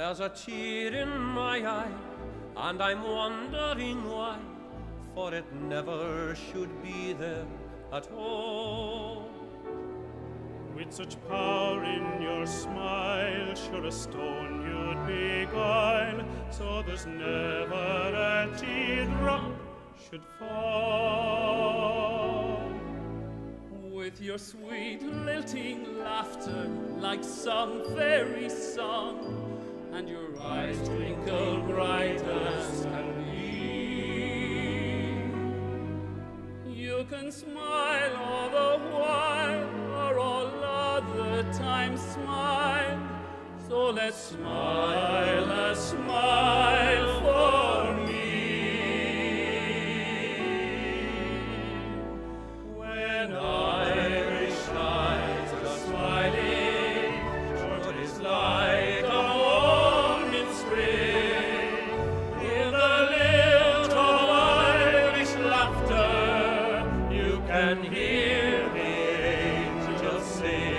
There's a tear in my eye, and I'm wondering why, for it never should be there at all. With such power in your smile, sure a stone you'd beguile, so there's never a teardrop should fall. With your sweet lilting laughter, like some fairy song, and your eyes twinkle bright as can be. You can smile all the while, or all other times smile. So let's smile a smile for me. When Irish eyes are smiling, sure it is like a morning spring. In the lilt of Irish laughter, you can hear the angels sing.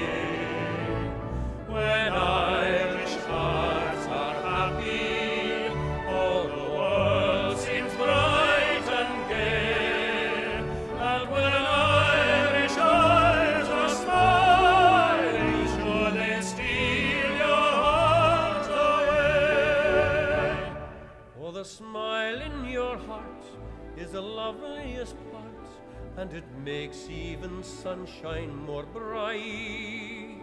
When Irish hearts are happy, all the world seems bright and gay. And when Irish eyes are smiling, sure they steal your heart away. Oh, the smile in your heart is the loveliest part, and it makes even sunshine more bright.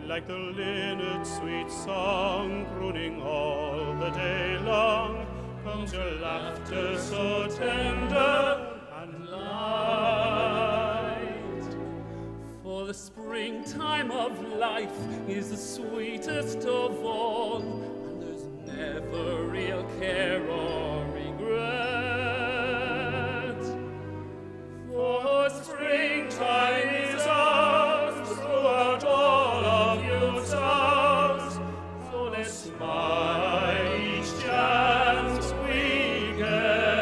Like the linnet sweet song crooning all the day long, comes your laughter so tender and light. For the springtime of life is the sweetest of all, and there's never real care or regret. For springtime is ours throughout all of youth's hours, so let's smile each chance we get.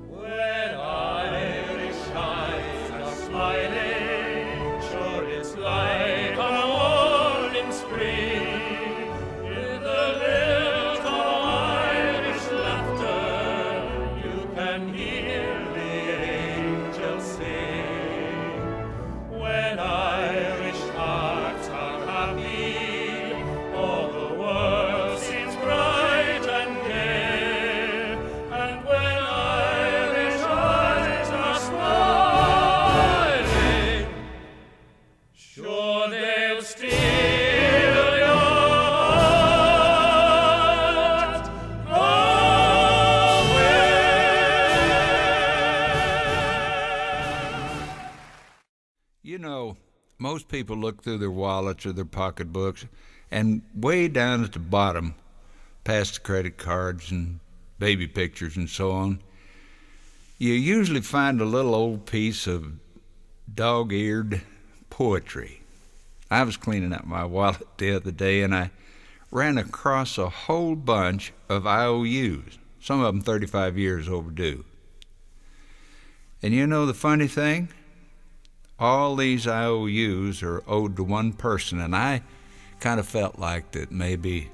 When Irish eyes are smiling, sure it's like a morning spring. In the lilt of Irish laughter, you can hear the angels sing. When Irish hearts are happy, all the world seems bright and gay. And when Irish eyes are smiling, sure they'll steal your heart away. You know, most people look through their wallets or their pocketbooks, and way down at the bottom, past the credit cards and baby pictures and so on, you usually find a little old piece of dog-eared poetry. I was cleaning out my wallet the other day, and I ran across a whole bunch of IOUs, some of them 35 years overdue. And you know the funny thing? All these IOUs are owed to one person, and I kind of felt like that maybe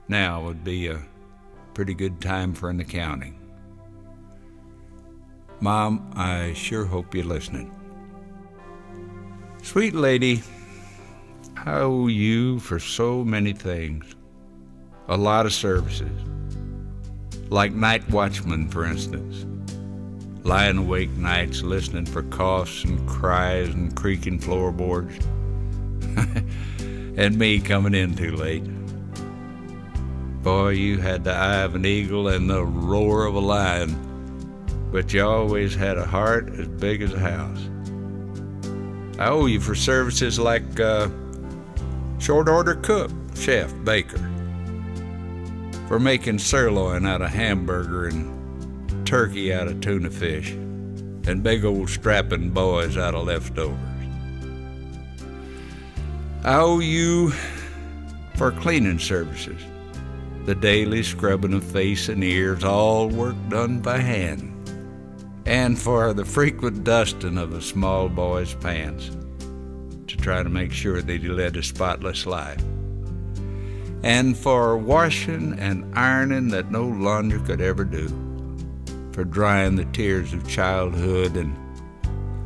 now would be a pretty good time for an accounting. Mom, I sure hope you're listening. Sweet lady, I owe you for so many things, a lot of services, like night watchman, for instance. Lying awake nights listening for coughs and cries and creaking floorboards. And me coming in too late. Boy, you had the eye of an eagle and the roar of a lion, but you always had a heart as big as a house. I owe you for services like short order cook, chef, baker, for making sirloin out of hamburger and turkey out of tuna fish, and big old strapping boys out of leftovers. I owe you for cleaning services, the daily scrubbing of face and ears, all work done by hand, and for the frequent dusting of a small boy's pants to try to make sure that he led a spotless life. And for washing and ironing that no laundry could ever do, for drying the tears of childhood and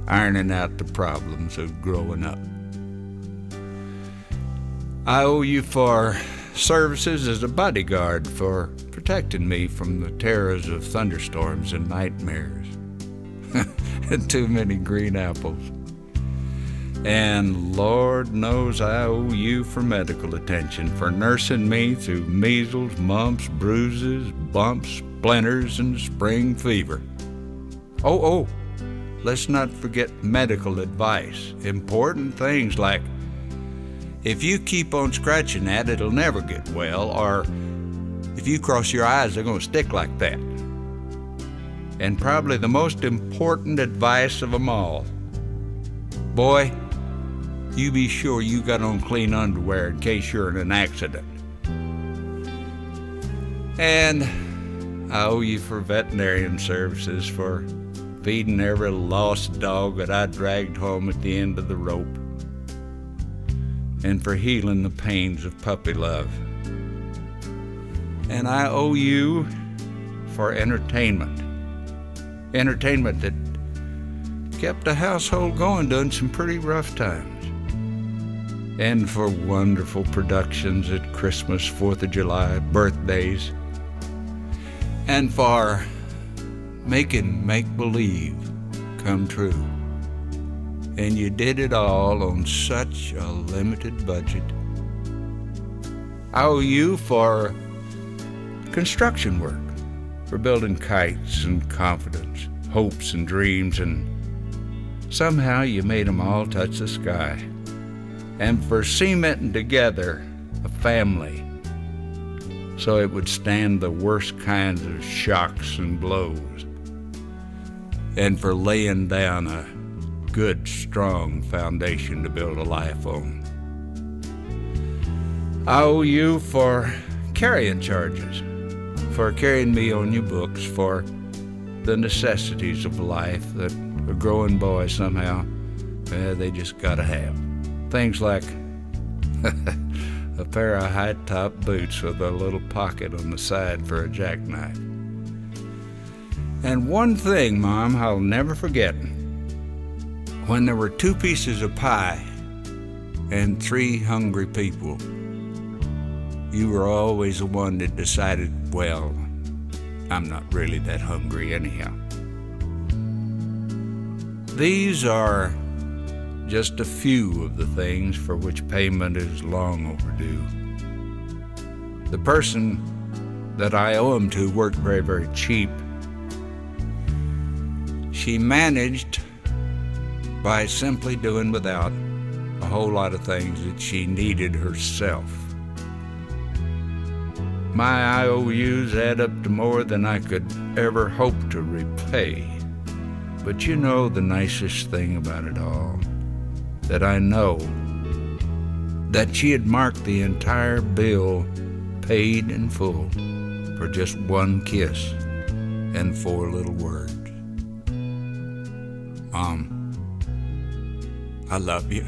ironing out the problems of growing up. I owe you for services as a bodyguard, for protecting me from the terrors of thunderstorms and nightmares and too many green apples. And Lord knows I owe you for medical attention, for nursing me through measles, mumps, bruises, bumps, splinters, and spring fever. Oh, let's not forget medical advice. Important things like, if you keep on scratching that, it'll never get well, or if you cross your eyes, they're going to stick like that. And probably the most important advice of them all, boy, you be sure you got on clean underwear in case you're in an accident. And I owe you for veterinarian services, for feeding every lost dog that I dragged home at the end of the rope, and for healing the pains of puppy love. And I owe you for entertainment that kept the household going during some pretty rough times, and for wonderful productions at Christmas, 4th of July, birthdays, and for making make-believe come true. And you did it all on such a limited budget. I owe you for construction work, for building kites and confidence, hopes and dreams, and somehow you made them all touch the sky. And for cementing together a family so it would stand the worst kinds of shocks and blows, and for laying down a good, strong foundation to build a life on. I owe you for carrying charges, for carrying me on your books, for the necessities of life that a growing boy somehow, they just gotta have. Things like a pair of high-top boots with a little pocket on the side for a jackknife. And one thing, Mom, I'll never forget. When there were 2 pieces of pie and 3 hungry people, you were always the one that decided, well, I'm not really that hungry anyhow. These are just a few of the things for which payment is long overdue. The person that I owe them to worked very, very cheap. She managed by simply doing without a whole lot of things that she needed herself. My IOUs add up to more than I could ever hope to repay. But you know the nicest thing about it all? That I know that she had marked the entire bill paid in full for just 1 kiss and 4 little words. Mom, I love you.